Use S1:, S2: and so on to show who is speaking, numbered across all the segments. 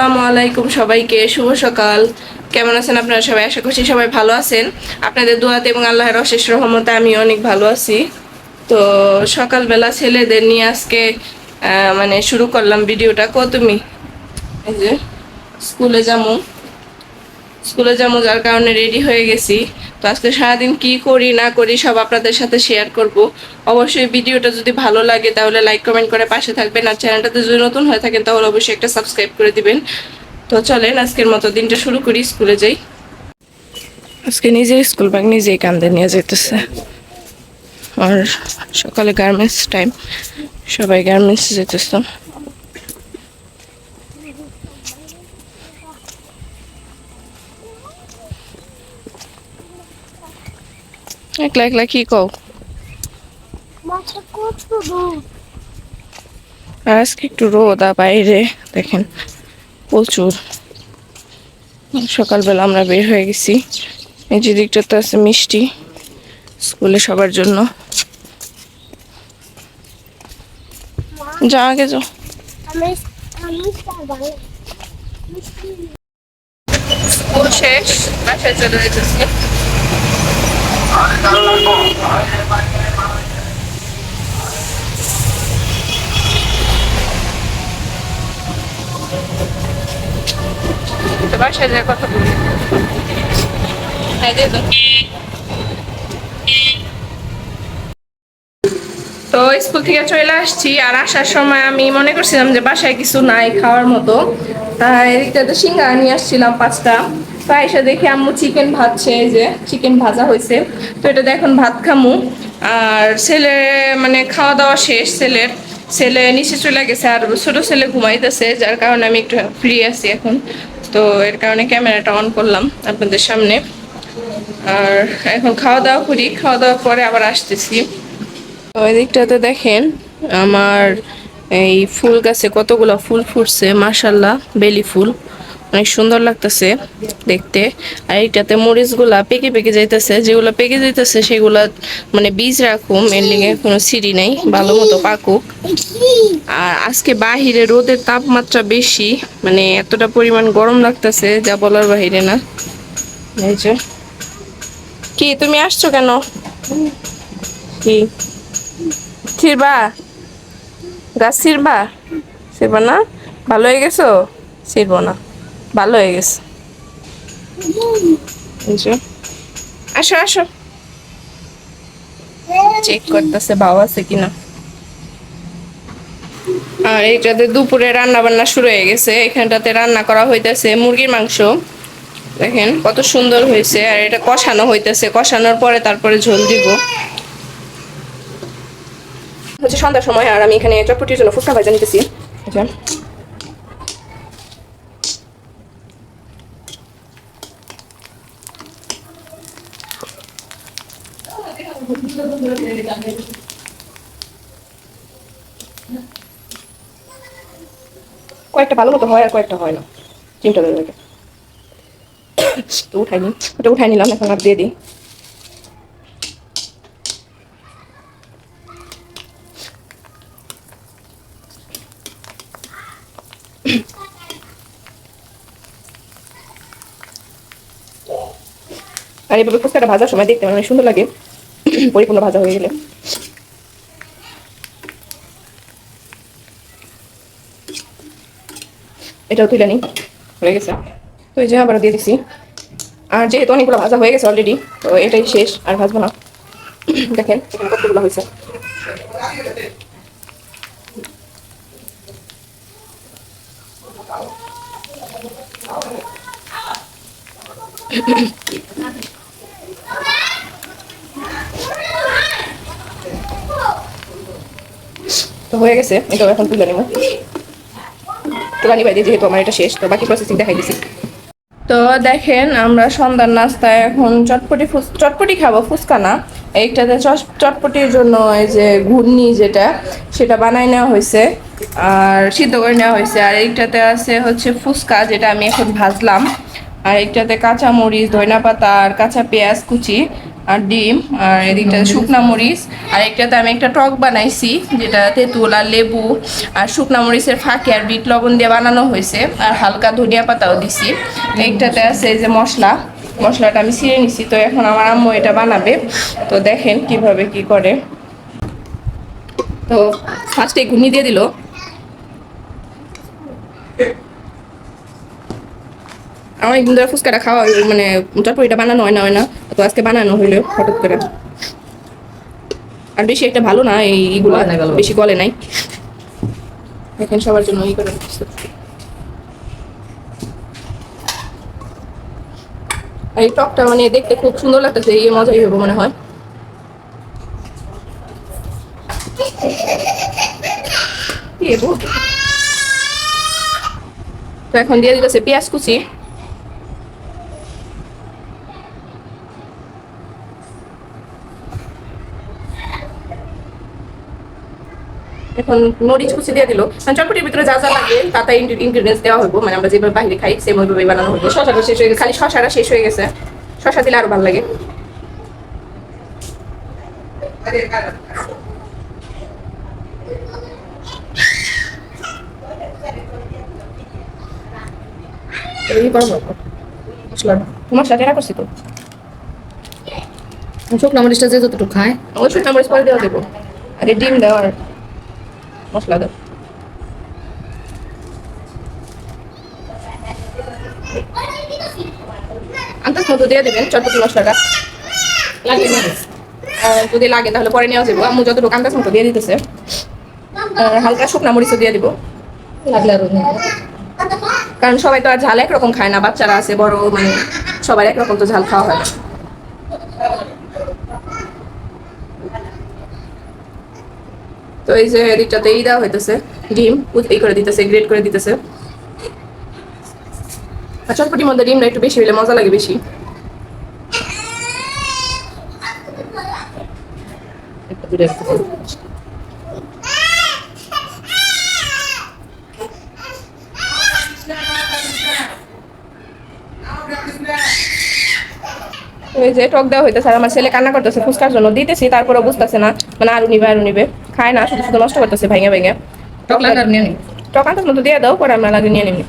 S1: আসসালামু আলাইকুম সবাইকে শুভ সকাল। কেমন আছেন আপনারা সবাই? আশা করছি সবাই ভালো আছেন। আপনাদের দোয়াতে এবং আল্লাহর অশেষ রহমতে আমি অনেক ভালো আছি। তো সকালবেলা ছেলেদের নিয়ে আজকে মানে শুরু করলাম ভিডিওটা। তুমি এই যে স্কুলে যাবো যার কারণে রেডি হয়ে গেছি। তো আজকে সারাদিন কি করি না করি সব আপনাদের সাথে শেয়ার করব। অবশ্যই ভিডিওটা যদি ভালো লাগে তাহলে লাইক কমেন্ট করে পাশে থাকবেন, আর চ্যানেলটাতে যদি নতুন হয়ে থাকেন তাহলে অবশ্যই একটা সাবস্ক্রাইব করে দিবেন। তো চলেন আজকের মতো দিনটা শুরু করি, স্কুলে যাই। আজকে নিজের স্কুল ব্যাগ নিজেই কাঁধে নিয়ে যেতেছে। আর সকালে গার্মেন্টস টাইম, সবাই গার্মেন্টস যেতেছে। একলা একলা কি কও? আর আজকে একটু রোদ, বাইরে দেখেন প্রচুর। সকালবেলা আমরা বের হয়ে গেছি। এই যে দিকটাতে আছে মিষ্টি স্কুলে সবার জন্য। যা আগে যাও। স্কুল শেষ, বাসায় চলে যেতেছি। বাসায় যায় কথা বলি। তো স্কুল থেকে চলে আসছি, আর আসার সময় আমি মনে করছিলাম যে বাসায় কিছু নাই খাওয়ার মতো, তাই এদিকটাতে সিঙ্গারা নিয়ে আসছিলাম 5টা। তো এসে দেখি আম্মু চিকেন ভাজছে, যে চিকেন ভাজা হয়েছে। তো এটা দেখুন ভাত খামু। আর ছেলে মানে খাওয়া দাওয়া শেষ, ছেলে নিচে চলে গেছে, আর ছোট ছেলে ঘুমাইতেছে, যার কারণে আমি একটু ফ্রি আছি এখন। তো এর কারণে ক্যামেরাটা অন করলাম আপনাদের সামনে। আর এখন খাওয়া দাওয়া করি, খাওয়া দাওয়া করে আবার আসতেছি। ওই দিকটাতে দেখেন আমার এই ফুল গাছে কতগুলো ফুল ফুটছে, মাশাআল্লাহ বেলি ফুল, অনেক সুন্দর লাগতেছে দেখতে। আর এইটাতে মরিচগুলা পেকে পেকে যাইতেছে, যেগুলো পেকে যাইতেছে সেগুলা মানে বীজ রাখুম, এর লিগে কোনো সিঁড়ি নেই, ভালো মতো পাকুক। আর আজকে বাহিরে রোদের তাপমাত্রা বেশি, মানে এতটা পরিমাণ গরম লাগতেছে যা বলার বাহিরে না। এই যে কি তুমি আসছো কেন? কি ছিড়বা? গাছ ছিড়বা না? ভালো হয়ে গেছো? ছিড়বো না, ভালো হয়ে গেছে। আসো আসো, চেক করতেছে ভাও আছে কিনা। আর এইটাতে দুপুরে রান্না বান্না শুরু হয়ে গেছে। এখানটাতে রান্না করা হইতেছে মুরগির মাংস, দেখেন কত সুন্দর হয়েছে। আর এটা কষানো হইতেছে, কষানোর পরে তারপরে ঝোল দিব। হচ্ছে সন্ধ্যার সময়, আর আমি এখানে চটপটির জন্য ফুচকা ভাজা নিতেছি। আচ্ছা কয়েকটা ভালো মতো হয় আর কয়েকটা হয় না, চিন্তা করে। তো উঠাইনি, ওটা উঠাই নিলাম, এখন আর দিয়ে দিই। আর এইভাবে ফুচকাটা ভাজার সময় দেখতে অনেক সুন্দর লাগে, পরিপূর্ণ ভাজা হয়ে গেলে। এটাও তুলে নিই, হয়ে গেছে। তো এই যে আবার দিয়ে দিছি। আর যেহেতু অনেকগুলো ভাজা হয়ে গেছে অলরেডি, তো এটাই শেষ, আর ভাজবো না। দেখেন এখানে কতগুলো হয়েছে। তো হয়ে গেছে, এটাও এখন তুলে নেব। তুলে নিবাই দিয়ে, যেহেতু আমার এটা শেষ, তো বাকি প্রসেসিং দেখাই দিছি। তো দেখেন আমরা সন্ধ্যার নাস্তায় এখন চটপটি খাবো, ফুচকা না। এইটাতে চটপটির জন্য এই যে ঘুগনি যেটা, সেটা বানাই নেওয়া হয়েছে আর সিদ্ধ করে নেওয়া হয়েছে। আর এইটাতে আছে হচ্ছে ফুচকা, যেটা আমি এখন ভাজলাম। আর এইটাতে কাঁচা মরিচ, ধনিয়া পাতা আর কাঁচা পেঁয়াজ কুচি আর ডিম, আর এদিকটা শুকনা মরিচ, আর একটাতে আমি একটা টক বানাইছি যেটা তেঁতুল আর লেবু আর শুকনা মরিচের ফাঁকি আর বিট লবণ দিয়ে বানানো হয়েছে, আর হালকা ধনিয়া পাতাও দিছি। একটাতে আছে এই যে মশলাটা আমি ছিঁড়ে নিছি। তো এখন আমার আম্মু এটা বানাবে, তো দেখেন কিভাবে কি করে। তো ফার্স্টে ঘুনি দিয়ে দিল। আমার একদিন ধরে ফুচকাটা খাওয়া মানে চটপটিটা বানানো হয় না, তো আজকে বানানো হইলো হঠাৎ করে। আর বেশি একটা ভালো না এইগুলো, বেশি গলে নাই। এখন সবার জন্য ই করে এই টকটা মানে দেখতে খুব সুন্দর লাগতেছে, এই মজাই হবে মনে হয়। তো এখন দিয়ে দিতেছে পেঁয়াজ কুচি। এখন মরিচ কুচি দিয়ে দিল। চটপটির ভিতরে যা যা লাগে তাতে ইনগ্রিডিয়েন্টস দেওয়া হইব, মানে আমরা যেভাবে বাইরে খাই সেম ওইভাবেই বানানো হইব। শসাটা শেষ হয়ে গেছে, খালি শসাটা শেষ হয়ে গেছে, শসা দিলে আরো ভালো লাগে। মশলা টেরা করছি তো,
S2: শুকনো মরিচটা যে যতটুকু খায়
S1: ওই শুকনো মরিচ পরে দেওয়া দেবো, আগে ডিম দেওয়ার মশলা দাও। আন্দাজ মতো দিয়ে দেবেন চটপটি মশলাটা, যদি লাগে তাহলে পরে নেওয়া যাবো। আম্মু যতটুকু আন্দাজ মতো দিয়ে দিতেছে। হালকা শুকনা মরিচও দিয়ে দিব
S2: লাগলে আরো
S1: কারণ সবাই তো আর ঝাল একরকম খায় না, বাচ্চারা আছে বড়, মানে সবার একরকম তো ঝাল খাওয়া হয় না। তো এই যে এদিকটাতে এই দেওয়া হইতেছে ডিম, এই করে দিতেছে, গ্রেট করে দিতেছে। আর চটপটির মধ্যে ডিমটা একটু বেশি হলে মজা লাগে বেশি। এই যে টক দেওয়া হইতেছে, আর আমার ছেলে কান্না করতেছে ফুচকার জন্য, দিতেছি তারপরে বুঝতেছে না, মানে আরো নিবে খায় না, শুধু শুধু নষ্ট করতেছে ভেঙে।
S2: টক লাগার নিয়ে নি
S1: টক আনতে মতো দিয়ে দাও, পরে আমরা লাগে নিয়ে নিবি।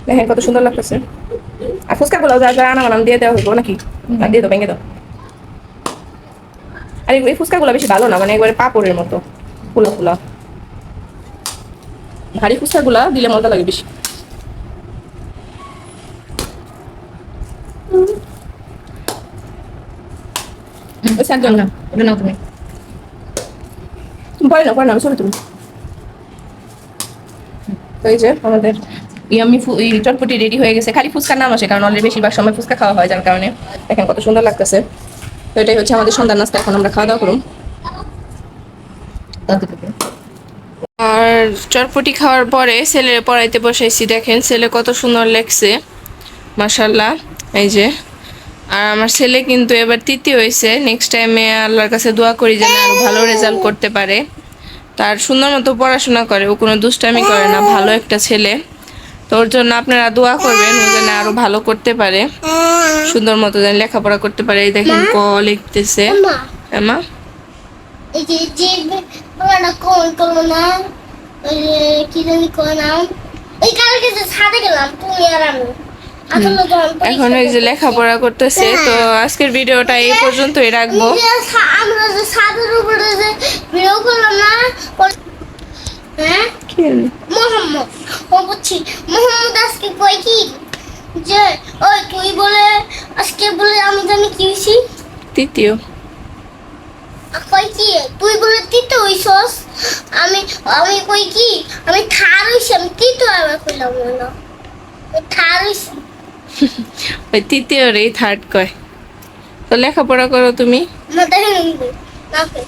S1: দেখেন কত সুন্দর লাগতেছে। আর ফুচকা গুলো যা যা আনাম দিয়ে দেওয়া হইব নাকি, আর দিয়ে দাও, ভেঙে দাও। আর এই ফুচকা গুলো বেশি ভালো না, মানে একবারে পাপড়ের মতো ফুলা ফুলা। ভারী ফুচকা গুলা দিলে মজা লাগে বেশি।
S2: ওটা নাও তুমি
S1: পরে না আমি চলে তুমি। তো এই যে আমাদের ইয়ামি চটপটি রেডি হয়ে গেছে, খালি ফুচকার নাম আসে কারণ অলরেডি বেশিরভাগ সময় ফুচকা খাওয়া হয়, যার কারণে দেখেন কত সুন্দর লাগতেছে। তো এটাই হচ্ছে আমাদের সন্ধ্যার নাস্তা, এখন আমরা খাওয়া দাওয়া করুন। আর চটপটি খাওয়ার পরে ছেলের পড়াইতে বসাইছি, দেখেন ছেলে কত সুন্দর লাগছে মাশাআল্লাহ। এই যে আর আমার ছেলে কিন্তু এবার তৃতীয় হয়েছে, নেক্সট টাইমে আল্লাহর কাছে দোয়া করি যেন আরো ভালো রেজাল্ট করতে পারে। তার সুন্দর মতো পড়াশোনা করে, ও কোনো দুষ্টামি করে না, ভালো একটা ছেলে। তো ওর জন্য আপনারা দোয়া করবেন, ও যেন আরো ভালো করতে পারে, সুন্দর মতো যেন লেখাপড়া করতে পারে। এই দেখেন ক লিখতেছে। মা
S3: এই যে যে বাবাটা কোন করলো না, ওই যে কি জানি কোন নাম, এই কালকে যে ছাদে গেলাম তুমি আর আমি, আসলে যখন
S1: এখন এই যে লেখাপড়া করতেছে। তো আজকের ভিডিওটা এই পর্যন্তই রাখবো।
S3: আমরা যে ছাদের উপরে যে ভিডিও করলাম না, হ্যাঁ মোহাম্মদ, ও বুঝছি মোহাম্মদ আজকে কই কি যে ওই তুই বলে আজকে বলে আমি জানি কি হইছি
S1: তৃতীয়,
S3: কই কি তুই বলে তৃতীয় হইছস, আমি আমি কই কি আমি থার হইছি, আমি তৃতীয় আবার কইলাম না, থার হইছি
S1: ওই তৃতীয় রে থার্ড কয়। তো লেখাপড়া করো তুমি।
S3: না দেখেন নাকে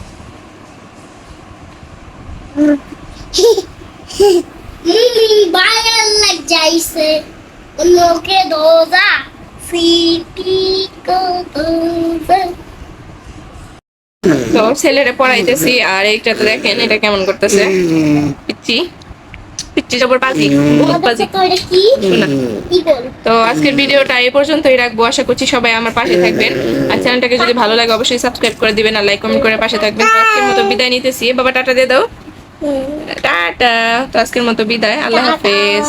S3: বাইরে লাগ যাইছে লোকে দোজা সিটি কো দোজা।
S1: তো ছেলেরে পড়াইতেছি, আর এইটা তো দেখেন এটা কেমন করতেছে পিচ্চি। চিজাবর পাজি বহুত পাজি
S3: তো এটা কি
S1: শোনা।
S3: ইগল
S1: তো আজকের ভিডিওটা এই পর্যন্তই রাখবো, আশা করছি সবাই আমার পাশে থাকবেন আর চ্যানেলটাকে যদি ভালো লাগে অবশ্যই সাবস্ক্রাইব করে দিবেন আর লাইক কমেন্ট করে পাশে থাকবেন। তো আজকের মতো বিদায় নিতেছি, বাবা টাটা দিয়ে দাও, টাটা। তো আজকের মতো বিদায়, আল্লাহ হাফেজ।